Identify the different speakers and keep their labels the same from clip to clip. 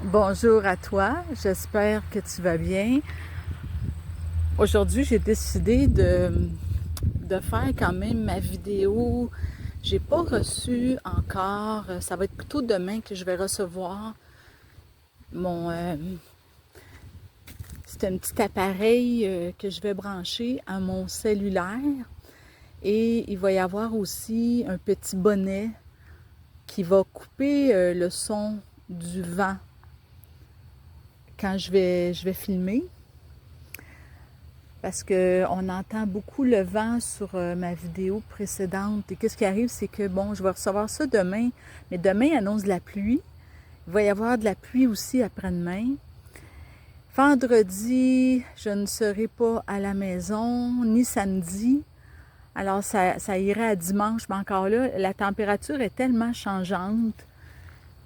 Speaker 1: Bonjour à toi, j'espère que tu vas bien. Aujourd'hui, j'ai décidé de faire quand même ma vidéo. J'ai pas reçu encore, ça va être plutôt demain que je vais recevoir mon... c'est un petit appareil que je vais brancher à mon cellulaire. Et il va y avoir aussi un petit bonnet qui va couper le son du vent quand je vais filmer. Parce qu'on entend beaucoup le vent sur ma vidéo précédente. Et qu'est-ce qui arrive, c'est que, bon, je vais recevoir ça demain, mais demain annonce de la pluie. Il va y avoir de la pluie aussi après-demain. Vendredi, je ne serai pas à la maison, ni samedi. Alors, ça irait à dimanche, mais encore là, la température est tellement changeante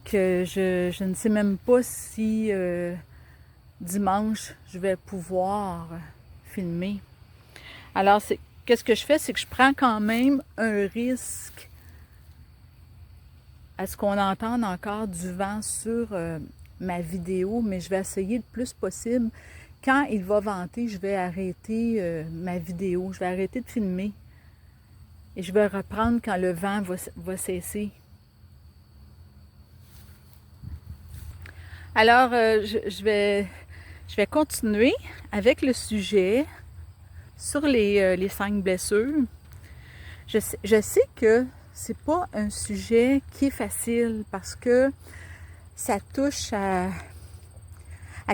Speaker 1: que je ne sais même pas si dimanche, je vais pouvoir filmer. Alors, qu'est-ce que je fais? C'est que je prends quand même un risque à ce qu'on entende encore du vent sur ma vidéo, mais je vais essayer le plus possible. Quand il va venter, je vais arrêter ma vidéo, je vais arrêter de filmer et je vais reprendre quand le vent va cesser. Alors, je vais continuer avec le sujet sur les 5 blessures. Je sais que c'est pas un sujet qui est facile parce que ça touche à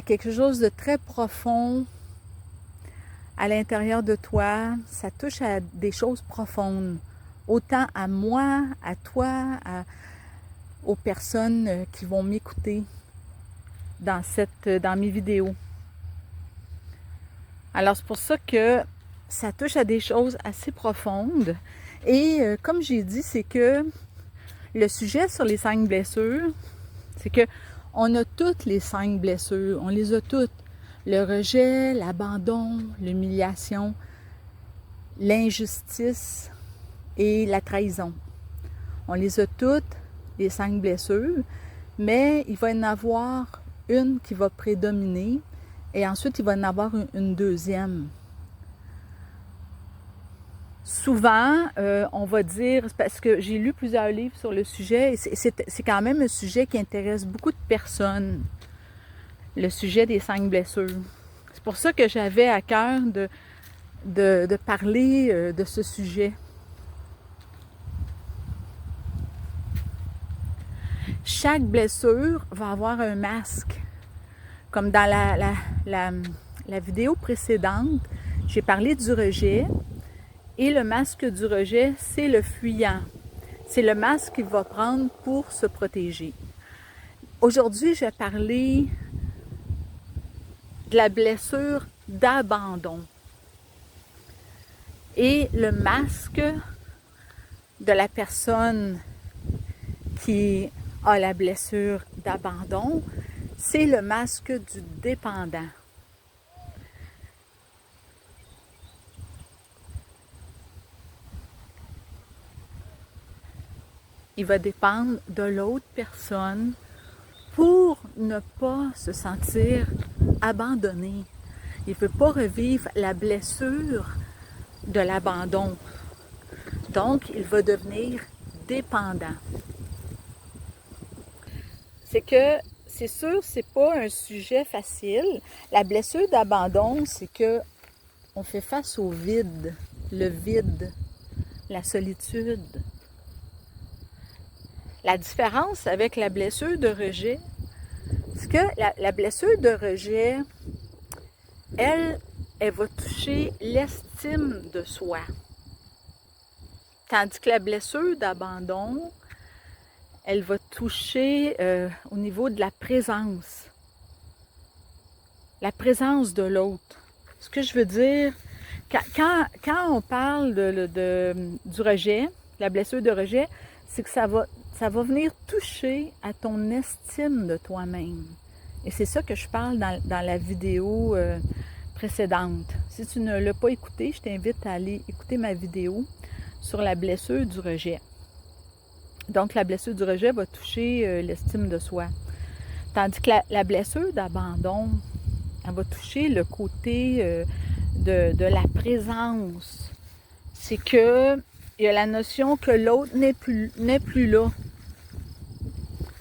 Speaker 1: quelque chose de très profond à l'intérieur de toi. Ça touche à des choses profondes, autant à moi, à toi, aux personnes qui vont m'écouter dans mes vidéos. Alors, c'est pour ça que ça touche à des choses assez profondes. Et comme j'ai dit, c'est que le sujet sur les 5 blessures, c'est que on a toutes les 5 blessures, on les a toutes. Le rejet, l'abandon, l'humiliation, l'injustice et la trahison. On les a toutes, les 5 blessures, mais il va y en avoir une qui va prédominer et ensuite il va y en avoir une deuxième. Souvent, on va dire, parce que j'ai lu plusieurs livres sur le sujet, et c'est quand même un sujet qui intéresse beaucoup de personnes, le sujet des 5 blessures. C'est pour ça que j'avais à cœur de parler de ce sujet. Chaque blessure va avoir un masque. Comme dans la vidéo précédente, j'ai parlé du rejet. Et le masque du rejet, c'est le fuyant. C'est le masque qu'il va prendre pour se protéger. Aujourd'hui, je vais parler de la blessure d'abandon. Et le masque de la personne qui a la blessure d'abandon, c'est le masque du dépendant. Il va dépendre de l'autre personne pour ne pas se sentir abandonné. Il ne veut pas revivre la blessure de l'abandon. Donc, il va devenir dépendant. C'est sûr, c'est pas un sujet facile. La blessure d'abandon, c'est que on fait face au vide, le vide, la solitude. La différence avec la blessure de rejet, c'est que la blessure de rejet, elle va toucher l'estime de soi. Tandis que la blessure d'abandon, elle va toucher au niveau de la présence de l'autre. Ce que je veux dire, quand on parle du rejet, la blessure de rejet, c'est que ça va venir toucher à ton estime de toi-même. Et c'est ça que je parle dans la vidéo précédente. Si tu ne l'as pas écoutée, je t'invite à aller écouter ma vidéo sur la blessure du rejet. Donc, la blessure du rejet va toucher l'estime de soi. Tandis que la blessure d'abandon, elle va toucher le côté de la présence. C'est que il y a la notion que l'autre n'est plus là.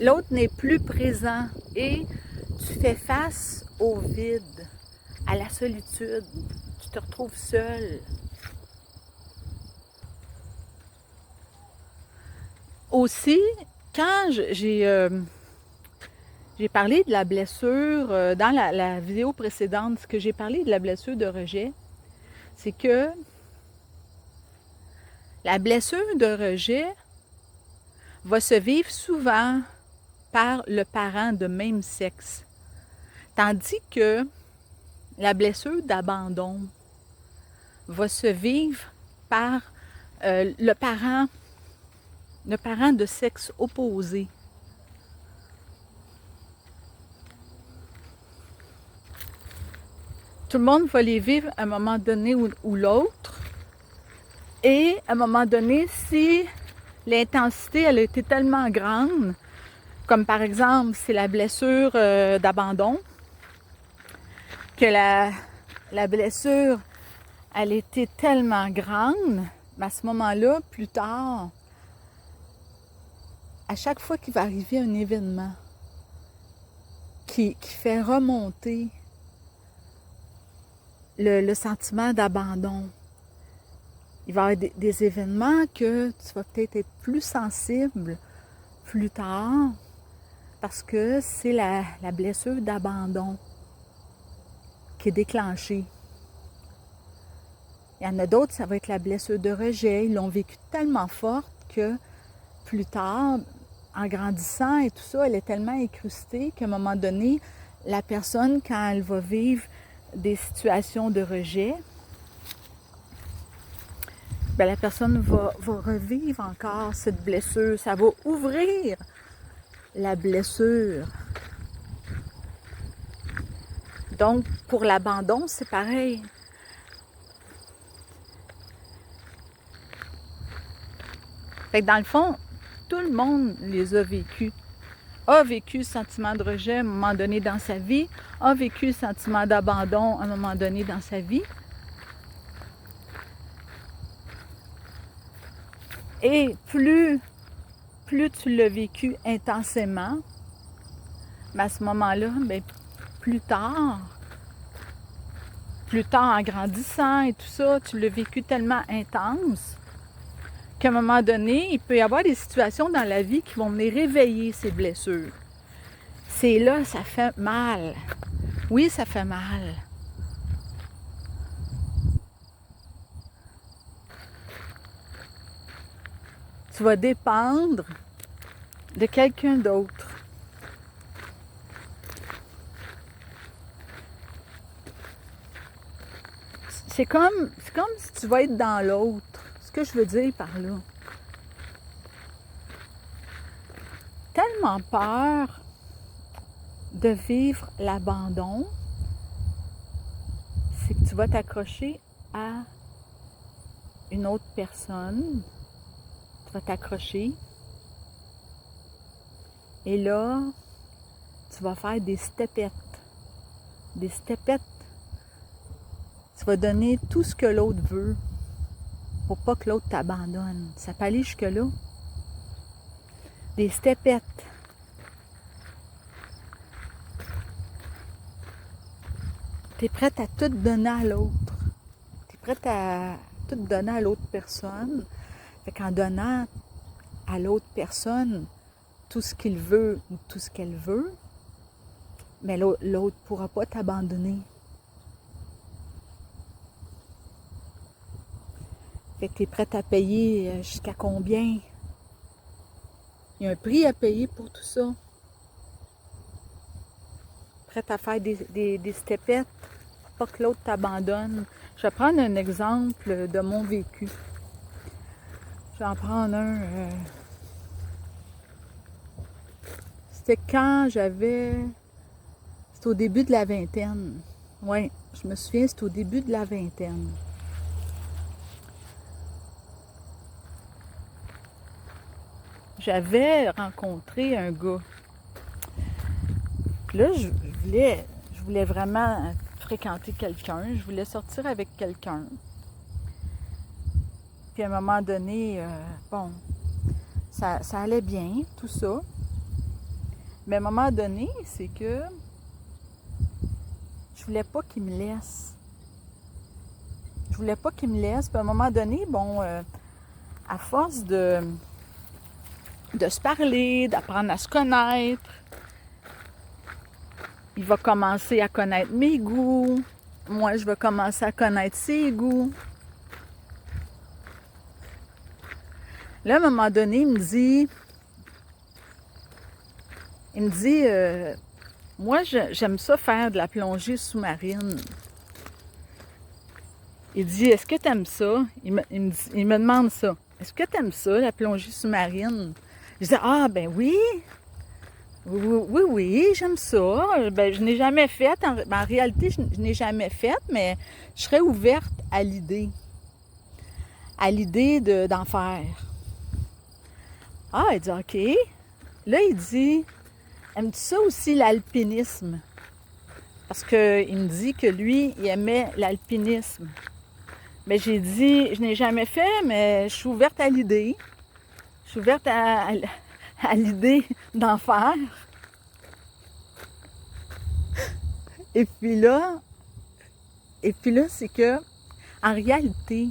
Speaker 1: L'autre n'est plus présent et tu fais face au vide, à la solitude. Tu te retrouves seul. Aussi, quand j'ai parlé de la blessure, dans la vidéo précédente, ce que j'ai parlé de la blessure de rejet, c'est que la blessure de rejet va se vivre souvent par le parent de même sexe. Tandis que la blessure d'abandon va se vivre par le parent de sexe opposé. Tout le monde va les vivre à un moment donné ou l'autre. Et à un moment donné, si l'intensité elle a été tellement grande, comme par exemple, c'est la blessure d'abandon, que la blessure, elle était tellement grande, mais à ce moment-là, plus tard, à chaque fois qu'il va arriver un événement qui fait remonter le sentiment d'abandon, il va y avoir des événements que tu vas peut-être être plus sensible plus tard parce que c'est la blessure d'abandon qui est déclenchée. Il y en a d'autres, ça va être la blessure de rejet. Ils l'ont vécu tellement forte que plus tard, en grandissant et tout ça, elle est tellement incrustée qu'à un moment donné, la personne, quand elle va vivre des situations de rejet, bien, la personne va revivre encore cette blessure. Ça va ouvrir la blessure. Donc, pour l'abandon, c'est pareil. Fait que dans le fond, tout le monde les a vécus. A vécu le sentiment de rejet à un moment donné dans sa vie, a vécu le sentiment d'abandon à un moment donné dans sa vie. Et plus tu l'as vécu intensément, mais à ce moment-là, bien, plus tard en grandissant et tout ça, tu l'as vécu tellement intense qu'à un moment donné, il peut y avoir des situations dans la vie qui vont venir réveiller ces blessures. C'est là, ça fait mal. Oui, ça fait mal. Tu vas dépendre de quelqu'un d'autre. C'est comme si tu vas être dans l'autre. Ce que je veux dire par là. Tellement peur de vivre l'abandon, c'est que tu vas t'accrocher à une autre personne. Tu vas t'accrocher. Et là, tu vas faire des stepettes. Des stepettes. Tu vas donner tout ce que l'autre veut pour pas que l'autre t'abandonne. Ça peut aller jusque-là. Des stepettes. Tu es prête à tout donner à l'autre. Tu es prête à tout donner à l'autre personne. Fait qu'en donnant à l'autre personne tout ce qu'il veut ou tout ce qu'elle veut, mais l'autre ne pourra pas t'abandonner. Fait que tu es prête à payer jusqu'à combien? Il y a un prix à payer pour tout ça. Prête à faire des stepettes pour pas que l'autre t'abandonne. Je vais prendre un exemple de mon vécu. Je vais en prendre un. C'était quand j'avais... C'était au début de la vingtaine. Oui, je me souviens, c'était au début de la vingtaine. J'avais rencontré un gars. Là, je voulais vraiment fréquenter quelqu'un, je voulais sortir avec quelqu'un. Puis à un moment donné, bon, ça allait bien, tout ça. Mais à un moment donné, c'est que je voulais pas qu'il me laisse. Je voulais pas qu'il me laisse. Puis à un moment donné, bon, à force de se parler, d'apprendre à se connaître, il va commencer à connaître mes goûts. Moi, je vais commencer à connaître ses goûts. Là, à un moment donné, il me dit, moi, j'aime ça faire de la plongée sous-marine. Il dit, est-ce que tu aimes ça? Il me demande ça. Est-ce que tu aimes ça, la plongée sous-marine? Je dis, ah, ben oui. Oui, j'aime ça. Ben, je n'ai jamais fait. En réalité, je n'ai jamais fait, mais je serais ouverte à l'idée. À l'idée d'en faire. Ah, il dit, OK. Là, il dit, aimes-tu ça aussi, l'alpinisme? Parce qu'il me dit que lui, il aimait l'alpinisme. Mais j'ai dit, je n'ai jamais fait, mais je suis ouverte à l'idée. Je suis ouverte à l'idée d'en faire. Et puis là, c'est que, en réalité,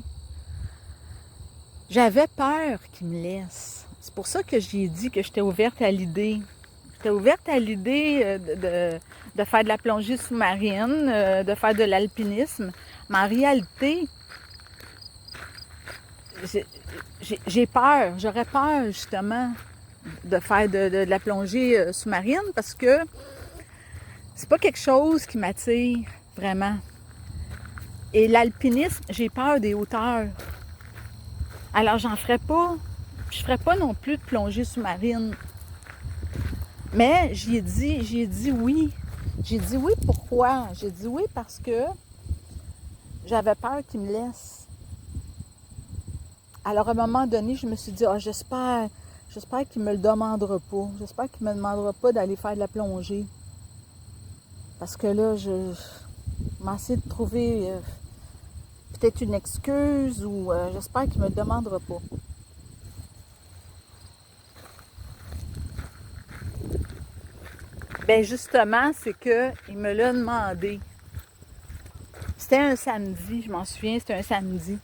Speaker 1: j'avais peur qu'il me laisse. C'est pour ça que j'ai dit que j'étais ouverte à l'idée. J'étais ouverte à l'idée de faire de la plongée sous-marine, de faire de l'alpinisme. Mais en réalité, j'ai peur. J'aurais peur, justement, de faire de la plongée sous-marine parce que c'est pas quelque chose qui m'attire vraiment. Et l'alpinisme, j'ai peur des hauteurs. Alors, j'en ferais pas. Je ferais pas non plus de plongée sous-marine. Mais j'ai dit oui. J'ai dit oui, pourquoi? J'ai dit oui parce que j'avais peur qu'il me laisse. Alors, à un moment donné, je me suis dit, j'espère qu'il me le demandera pas. J'espère qu'il me demandera pas d'aller faire de la plongée. Parce que là, je m'en essaie de trouver peut-être une excuse ou j'espère qu'il me le demandera pas. Ben justement, c'est qu'il me l'a demandé. C'était un samedi, je m'en souviens, c'était un samedi.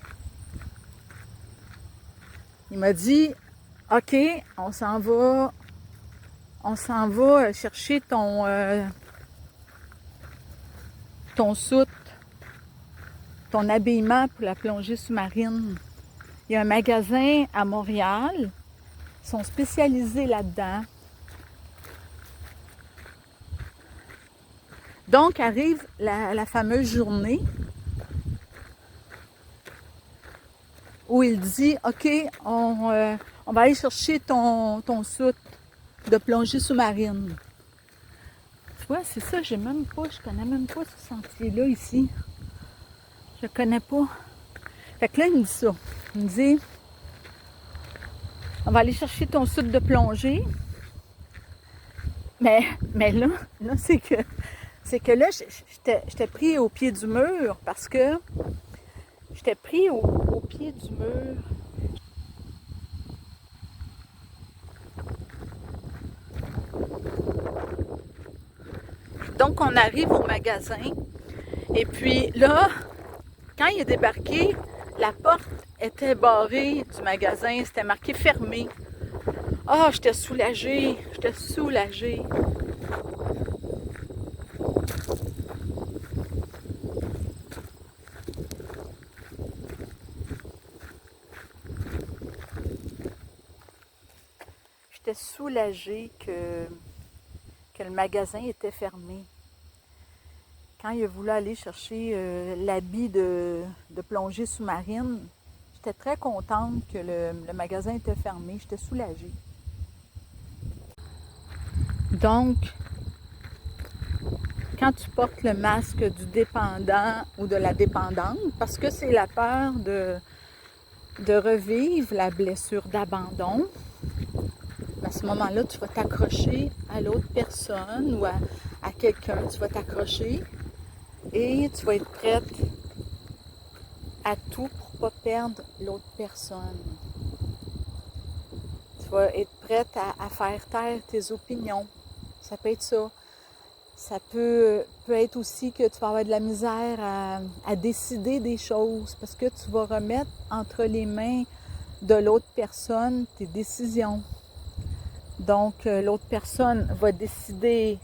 Speaker 1: Il m'a dit, OK, on s'en va chercher ton soute, ton habillement pour la plongée sous-marine. Il y a un magasin à Montréal, ils sont spécialisés là-dedans. Donc, arrive la fameuse journée où il dit, OK, on va aller chercher ton soute de plongée sous-marine. Tu vois, c'est ça, je connais même pas ce sentier-là ici. Je le connais pas. Fait que là, il me dit ça. Il me dit, on va aller chercher ton soute de plongée. Mais là, c'est que là, j'étais pris au pied du mur parce que j'étais pris au pied du mur. Donc, on arrive au magasin. Et puis là, quand il est débarqué, la porte était barrée du magasin. C'était marqué fermé. Ah, j'étais soulagée. J'étais soulagée que le magasin était fermé. Quand il a voulu aller chercher l'habit de plongée sous-marine, j'étais très contente que le magasin était fermé. J'étais soulagée. Donc, quand tu portes le masque du dépendant ou de la dépendante, parce que c'est la peur de revivre la blessure d'abandon, à ce moment-là, tu vas t'accrocher à l'autre personne ou à quelqu'un, tu vas t'accrocher et tu vas être prête à tout pour ne pas perdre l'autre personne. Tu vas être prête à faire taire tes opinions. Ça peut être ça. Ça peut être aussi que tu vas avoir de la misère à décider des choses parce que tu vas remettre entre les mains de l'autre personne tes décisions. Donc, l'autre personne va décider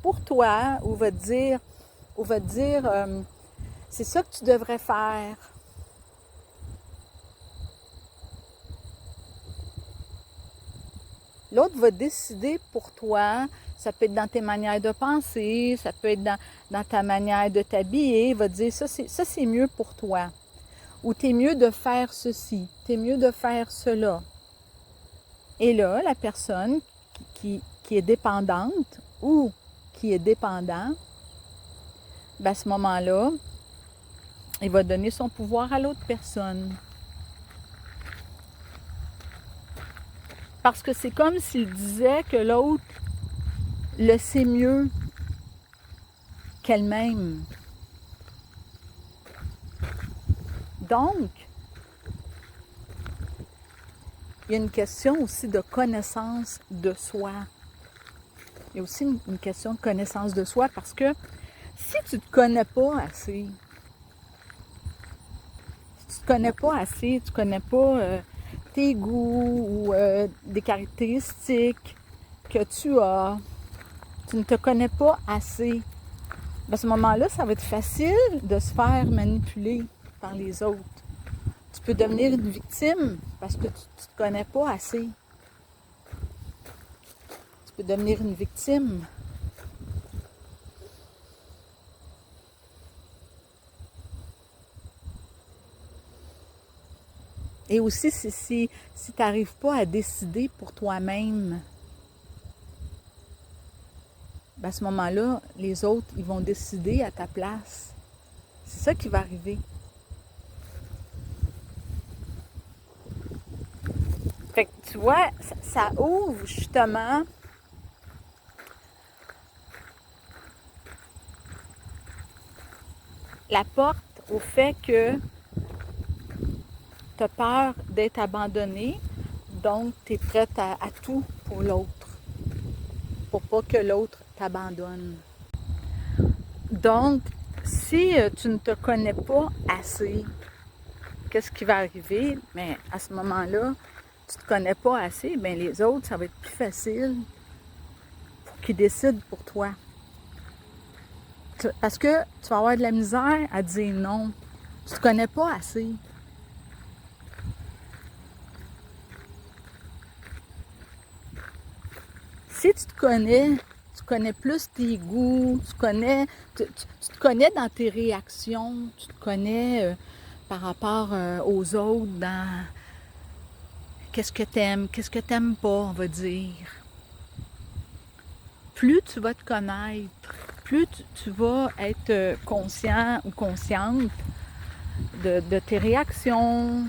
Speaker 1: pour toi ou va te dire, c'est ça que tu devrais faire. L'autre va décider pour toi. Ça peut être dans tes manières de penser, ça peut être dans ta manière de t'habiller. Il va te dire, ça c'est mieux pour toi. Ou t'es mieux de faire ceci, t'es mieux de faire cela. Et là, la personne qui est dépendante ou qui est dépendant, ben à ce moment-là, il va donner son pouvoir à l'autre personne. Parce que c'est comme s'il disait que l'autre le sait mieux qu'elle-même. Donc, il y a une question aussi de connaissance de soi. Il y a aussi une question de connaissance de soi parce que si tu ne te connais pas assez, tu ne connais pas tes goûts ou des caractéristiques que tu as, tu ne te connais pas assez, à ce moment-là, ça va être facile de se faire manipuler par les autres. Tu peux devenir une victime parce que tu ne te connais pas assez. Tu peux devenir une victime. Et aussi, si tu n'arrives pas à décider pour toi-même, ben à ce moment-là, les autres, ils vont décider à ta place. C'est ça qui va arriver. Fait que tu vois, ça ouvre justement la porte au fait que tu as peur d'être abandonné, donc tu es prête à tout pour l'autre, pour pas que l'autre t'abandonne. Donc, si tu ne te connais pas assez, qu'est-ce qui va arriver? Mais à ce moment-là, tu ne te connais pas assez, bien les autres, ça va être plus facile pour qu'ils décident pour toi. Parce que tu vas avoir de la misère à dire non. Tu ne te connais pas assez. Si tu connais plus tes goûts, tu te connais dans tes réactions, tu te connais par rapport aux autres, dans qu'est-ce que t'aimes pas, on va dire. Plus tu vas te connaître, plus tu vas être conscient ou consciente de tes réactions,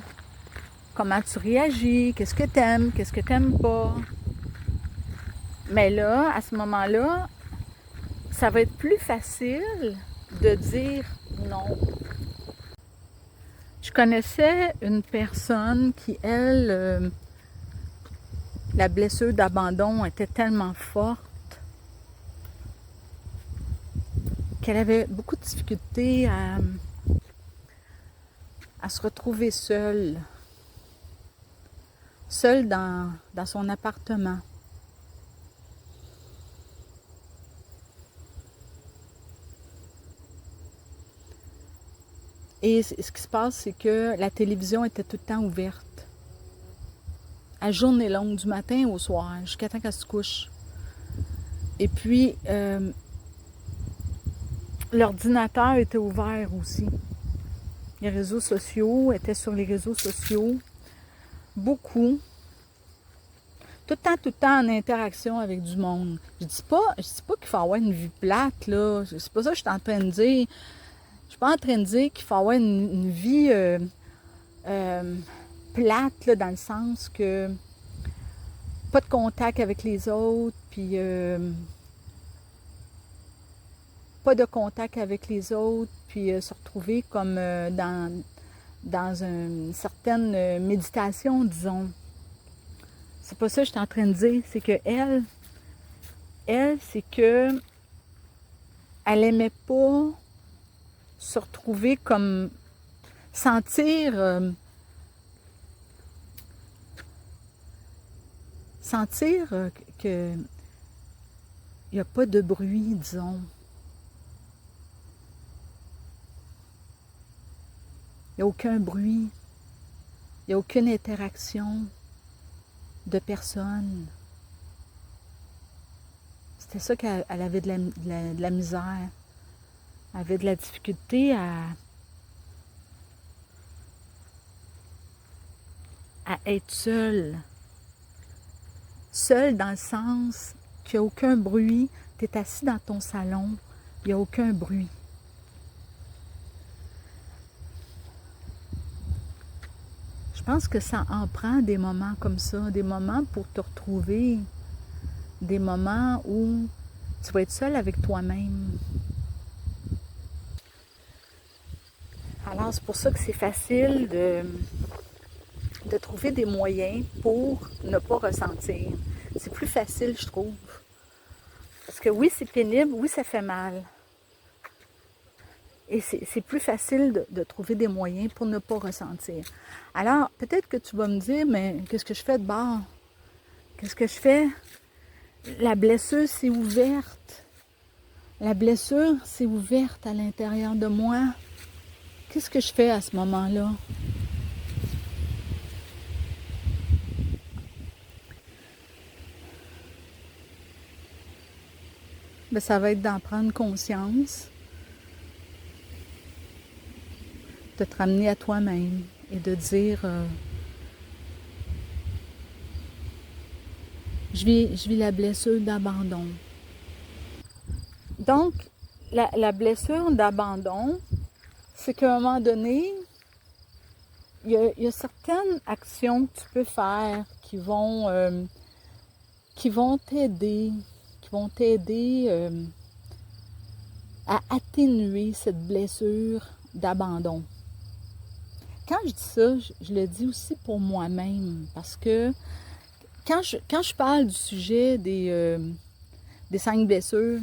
Speaker 1: comment tu réagis, qu'est-ce que t'aimes pas. Mais là, à ce moment-là, ça va être plus facile de dire non. Je connaissais une personne qui, elle, la blessure d'abandon était tellement forte qu'elle avait beaucoup de difficultés à se retrouver seule dans son appartement. Et ce qui se passe, c'est que la télévision était tout le temps ouverte. À journée longue, du matin au soir, jusqu'à temps qu'elle se couche. Et puis, l'ordinateur était ouvert aussi. Les réseaux sociaux étaient sur les réseaux sociaux. Beaucoup. Tout le temps en interaction avec du monde. Je dis pas qu'il faut avoir une vie plate, là. C'est pas ça que je suis en train de dire. Je suis pas en train de dire qu'il faut avoir une vie plate, là, dans le sens que pas de contact avec les autres, puis pas de contact avec les autres, puis se retrouver comme dans une certaine méditation, disons. C'est pas ça que je suis en train de dire, c'est que elle, c'est que elle aimait pas se retrouver comme sentir que il n'y a pas de bruit, disons. Il n'y a aucun bruit, il n'y a aucune interaction de personne. C'était ça qu'elle avait de la misère. Elle avait de la difficulté à être seule. Seule dans le sens qu'il n'y a aucun bruit. Tu es assis dans ton salon, il n'y a aucun bruit. Je pense que ça en prend des moments comme ça, des moments pour te retrouver, des moments où tu vas être seule avec toi-même. Alors, c'est pour ça que c'est facile de trouver des moyens pour ne pas ressentir. C'est plus facile, je trouve. Parce que oui, c'est pénible, oui, ça fait mal. Et c'est plus facile de trouver des moyens pour ne pas ressentir. Alors, peut-être que tu vas me dire, mais qu'est-ce que je fais de bord? Qu'est-ce que je fais? La blessure s'est ouverte. La blessure s'est ouverte à l'intérieur de moi. Qu'est-ce que je fais à ce moment-là? Bien, ça va être d'en prendre conscience, de te ramener à toi-même et de dire je vis la blessure d'abandon. Donc, la blessure d'abandon, c'est qu'à un moment donné, il y a certaines actions que tu peux faire qui vont t'aider, à atténuer cette blessure d'abandon. Quand je dis ça, je le dis aussi pour moi-même, parce que quand je parle du sujet des 5 blessures,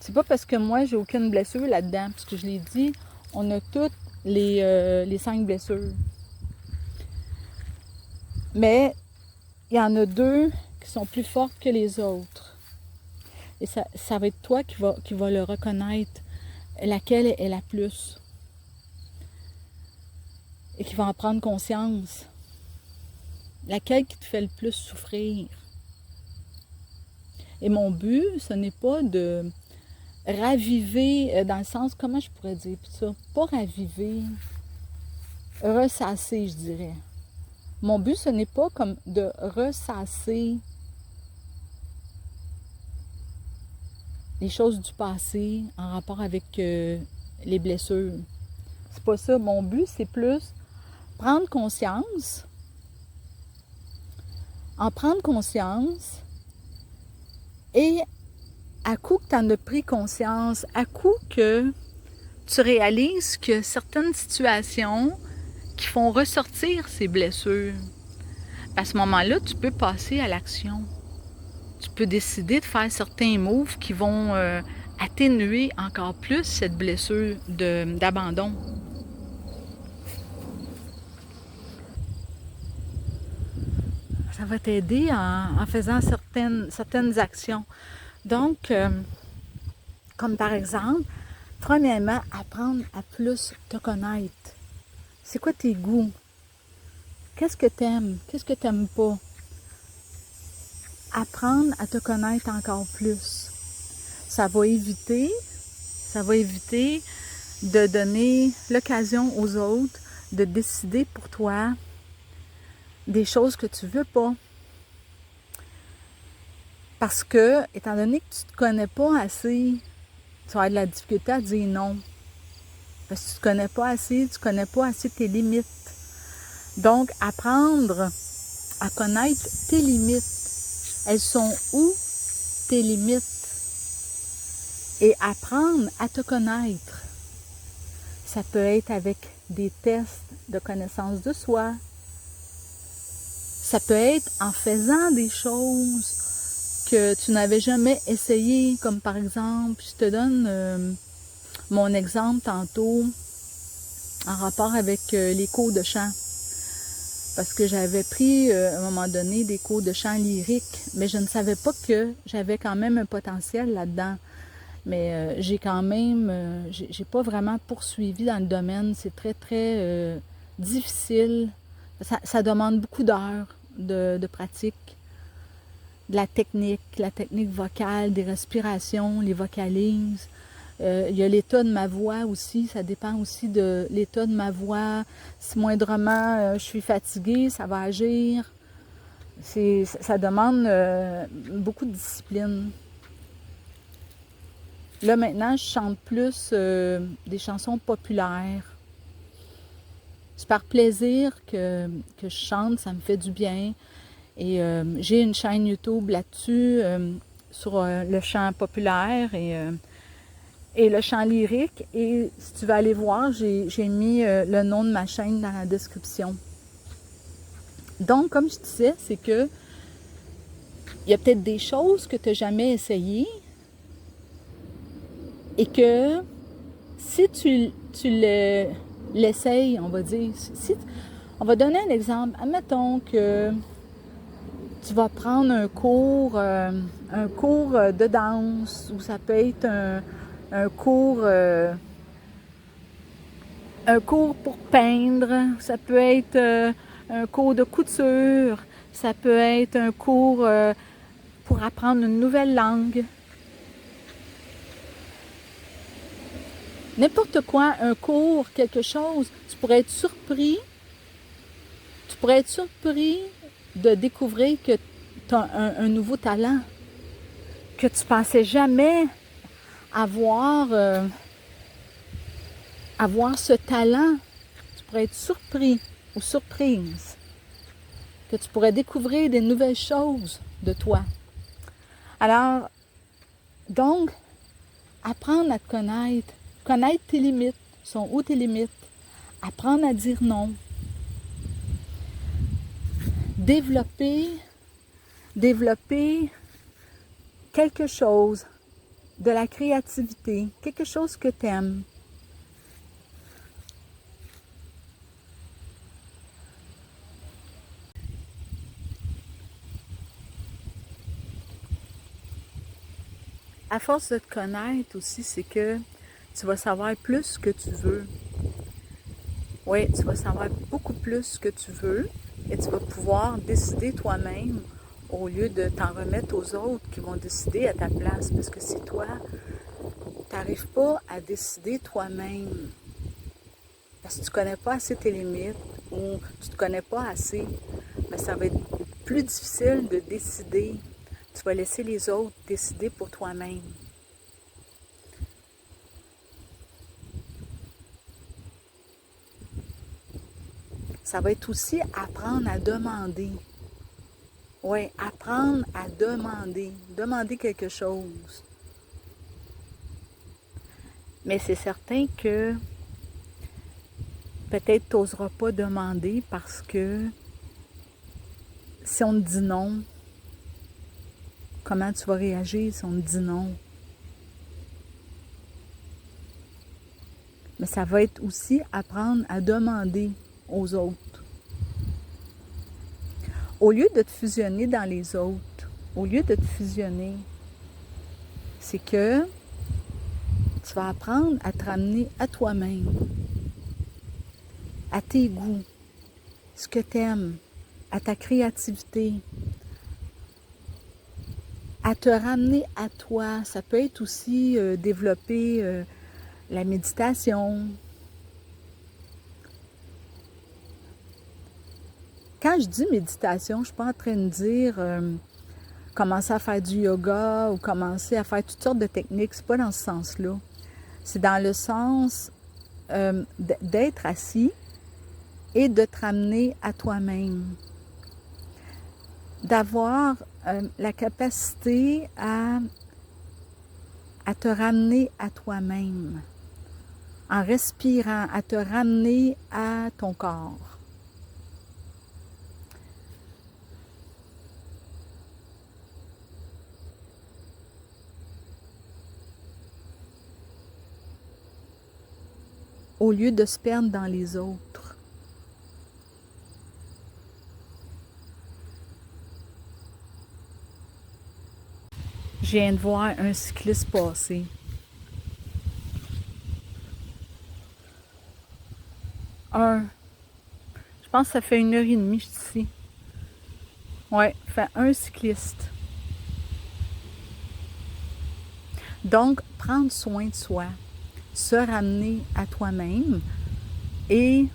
Speaker 1: c'est pas parce que moi j'ai aucune blessure là-dedans, parce que je l'ai dit, on a toutes les 5 blessures. Mais il y en a 2 qui sont plus fortes que les autres. Et ça va être toi qui va le reconnaître, laquelle est la plus. Et qui va en prendre conscience. Laquelle qui te fait le plus souffrir. Et mon but, ce n'est pas de raviver, dans le sens, comment je pourrais dire ça? Pas raviver, ressasser, je dirais. Mon but, ce n'est pas comme de ressasser les choses du passé en rapport avec les blessures. C'est pas ça. Mon but, c'est plus prendre conscience, en prendre conscience, et à coup que tu en as pris conscience, à coup que tu réalises que certaines situations qui font ressortir ces blessures, à ce moment-là, tu peux passer à l'action. Tu peux décider de faire certains moves qui vont atténuer encore plus cette blessure d'abandon. Ça va t'aider en faisant certaines actions. Donc, comme par exemple, premièrement, apprendre à plus te connaître. C'est quoi tes goûts? Qu'est-ce que tu aimes? Qu'est-ce que tu n'aimes pas? Apprendre à te connaître encore plus. Ça va éviter de donner l'occasion aux autres de décider pour toi des choses que tu veux pas. Parce que, étant donné que tu ne te connais pas assez, tu vas avoir de la difficulté à dire non. Parce que tu ne te connais pas assez tes limites. Donc, apprendre à connaître tes limites. Elles sont où tes limites? et apprendre à te connaître. Ça peut être avec des tests de connaissance de soi. Ça peut être en faisant des choses que tu n'avais jamais essayé, comme par exemple, je te donne mon exemple tantôt en rapport avec les cours de chant. Parce que j'avais pris à un moment donné des cours de chant lyrique, mais je ne savais pas que j'avais quand même un potentiel là-dedans. Mais j'ai quand même, j'ai pas vraiment poursuivi dans le domaine. C'est très, très difficile. Ça demande beaucoup d'heures de pratique, de la technique vocale, des respirations, les vocalises. Il y a l'état de ma voix aussi, ça dépend aussi de l'état de ma voix. Si moindrement je suis fatiguée, ça va agir. Ça demande beaucoup de discipline. Là, maintenant, je chante plus des chansons populaires. C'est par plaisir que je chante, ça me fait du bien. Et j'ai une chaîne YouTube là-dessus, sur le chant populaire et le chant lyrique. Et si tu vas aller voir, j'ai mis le nom de ma chaîne dans la description. Donc, comme je disais, c'est que il y a peut-être des choses que tu n'as jamais essayées et que si tu l'essayes, on va dire, on va donner un exemple. Admettons que tu vas prendre un cours de danse, ou ça peut être un cours pour peindre, ça peut être un cours de couture, ça peut être un cours pour apprendre une nouvelle langue. N'importe quoi, un cours, quelque chose, tu pourrais être surpris de découvrir que tu as un nouveau talent, que tu pensais jamais avoir ce talent. Tu pourrais être surpris ou surprise, que tu pourrais découvrir des nouvelles choses de toi. Alors, donc, apprendre à te connaître tes limites, sont où tes limites, apprendre à dire non, développer quelque chose, de la créativité, quelque chose que tu aimes. À force de te connaître aussi, c'est que tu vas savoir plus ce que tu veux. Oui, tu vas savoir beaucoup plus ce que tu veux et tu vas pouvoir décider toi-même au lieu de t'en remettre aux autres qui vont décider à ta place. Parce que si toi, tu n'arrives pas à décider toi-même, parce que tu ne connais pas assez tes limites ou tu ne te connais pas assez, bien, ça va être plus difficile de décider. Tu vas laisser les autres décider pour toi-même. Ça va être aussi apprendre à demander. Oui, apprendre à demander. Demander quelque chose. Mais c'est certain que peut-être tu n'oseras pas demander parce que si on te dit non, comment tu vas réagir si on te dit non? Mais ça va être aussi apprendre à demander aux autres. Au lieu de te fusionner dans les autres, au lieu de te fusionner, c'est que tu vas apprendre à te ramener à toi-même, à tes goûts, ce que tu aimes, à ta créativité, à te ramener à toi. Ça peut être aussi développer la méditation. Quand je dis méditation, je ne suis pas en train de dire commencer à faire du yoga ou commencer à faire toutes sortes de techniques. C'est pas dans ce sens-là. C'est dans le sens d'être assis et de te ramener à toi-même. D'avoir la capacité à à te ramener à toi-même, en respirant, à te ramener à ton corps. Au lieu de se perdre dans les autres. Je viens de voir un cycliste passer. Je pense que ça fait 1h30 que je suis ici. Ouais, fait un cycliste. Donc, prendre soin de soi, se ramener à toi-même et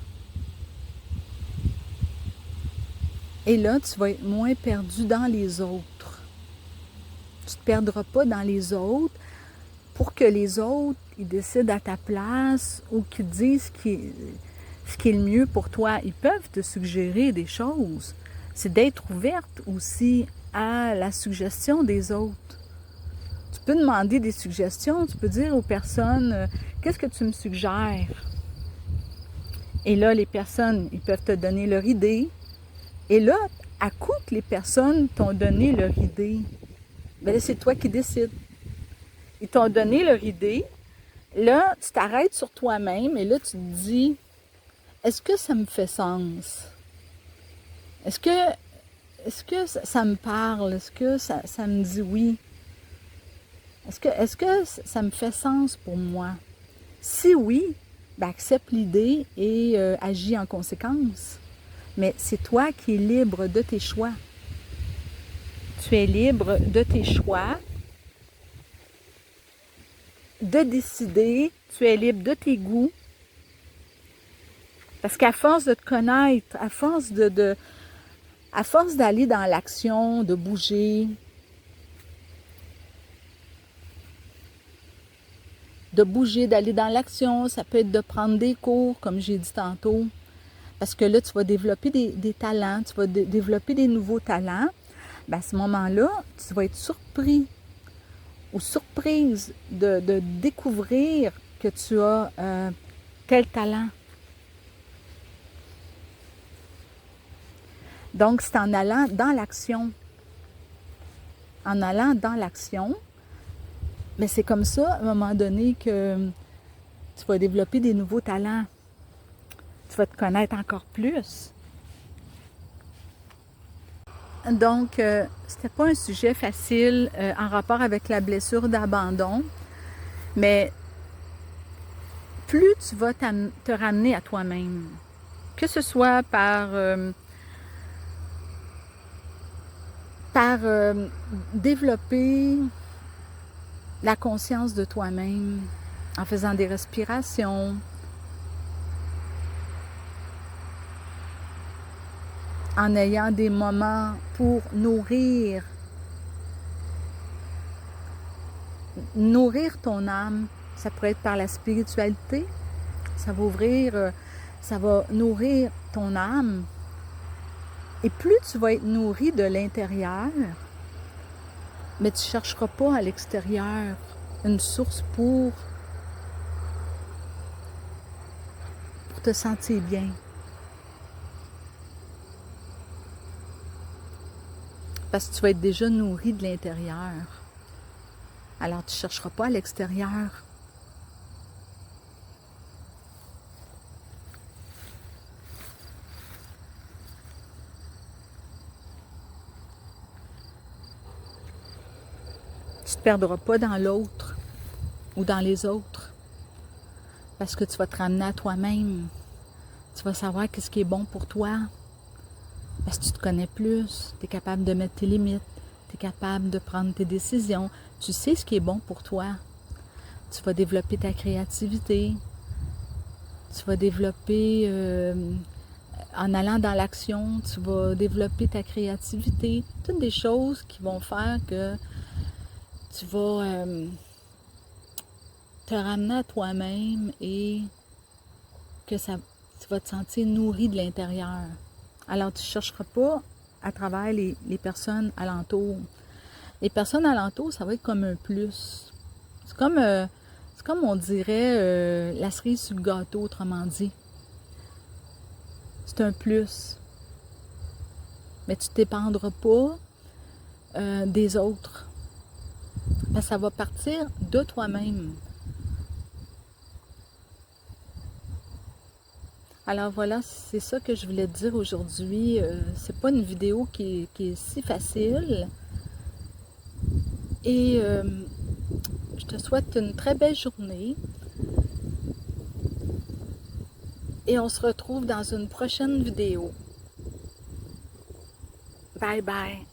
Speaker 1: là, tu vas être moins perdu dans les autres. Tu ne te perdras pas dans les autres pour que les autres ils décident à ta place ou qu'ils te disent ce qui est le mieux pour toi. Ils peuvent te suggérer des choses. C'est d'être ouverte aussi à la suggestion des autres. Tu peux demander des suggestions, tu peux dire aux personnes qu'est-ce que tu me suggères? Et là, les personnes, ils peuvent te donner leur idée. Et là, à coup que les personnes t'ont donné leur idée, bien là, c'est toi qui décides. Ils t'ont donné leur idée. Là, tu t'arrêtes sur toi-même et là, tu te dis, est-ce que ça me fait sens? Est-ce que ça me parle? Est-ce que ça me dit oui? Est-ce que ça me fait sens pour moi? Si oui, ben accepte l'idée et agis en conséquence. Mais c'est toi qui es libre de tes choix. Tu es libre de tes choix, de décider, tu es libre de tes goûts. Parce qu'à force de te connaître, à force d'aller dans l'action, de bouger, d'aller dans l'action, ça peut être de prendre des cours, comme j'ai dit tantôt. Parce que là, tu vas développer des talents, tu vas développer des nouveaux talents. Bien, à ce moment-là, tu vas être surpris ou surprise de découvrir que tu as tel talent. Donc, c'est en allant dans l'action. En allant dans l'action, mais c'est comme ça, à un moment donné, que tu vas développer des nouveaux talents. Tu vas te connaître encore plus. Donc, c'était pas un sujet facile en rapport avec la blessure d'abandon, mais plus tu vas te ramener à toi-même, que ce soit par développer la conscience de toi-même en faisant des respirations, en ayant des moments pour nourrir ton âme. Ça pourrait être par la spiritualité, ça va nourrir ton âme. Et plus tu vas être nourri de l'intérieur, mais tu ne chercheras pas à l'extérieur une source pour te sentir bien. Parce que tu vas être déjà nourri de l'intérieur. Alors tu ne chercheras pas à l'extérieur. Tu ne te perdras pas dans l'autre ou dans les autres. Parce que tu vas te ramener à toi-même. Tu vas savoir qu'est-ce qui est bon pour toi. Parce que tu te connais plus. Tu es capable de mettre tes limites. Tu es capable de prendre tes décisions. Tu sais ce qui est bon pour toi. Tu vas développer ta créativité. Tu vas développer, en allant dans l'action, tu vas développer ta créativité. Toutes des choses qui vont faire que tu vas te ramener à toi-même et que tu vas te sentir nourri de l'intérieur. Alors, tu ne chercheras pas à travers les personnes alentours. Les personnes alentours, ça va être comme un plus. C'est comme on dirait la cerise sur le gâteau, autrement dit. C'est un plus. Mais tu ne dépendras pas des autres. Parce que ça va partir de toi-même. Alors voilà, c'est ça que je voulais te dire aujourd'hui. C'est pas une vidéo qui est si facile. Et je te souhaite une très belle journée. Et on se retrouve dans une prochaine vidéo. Bye bye.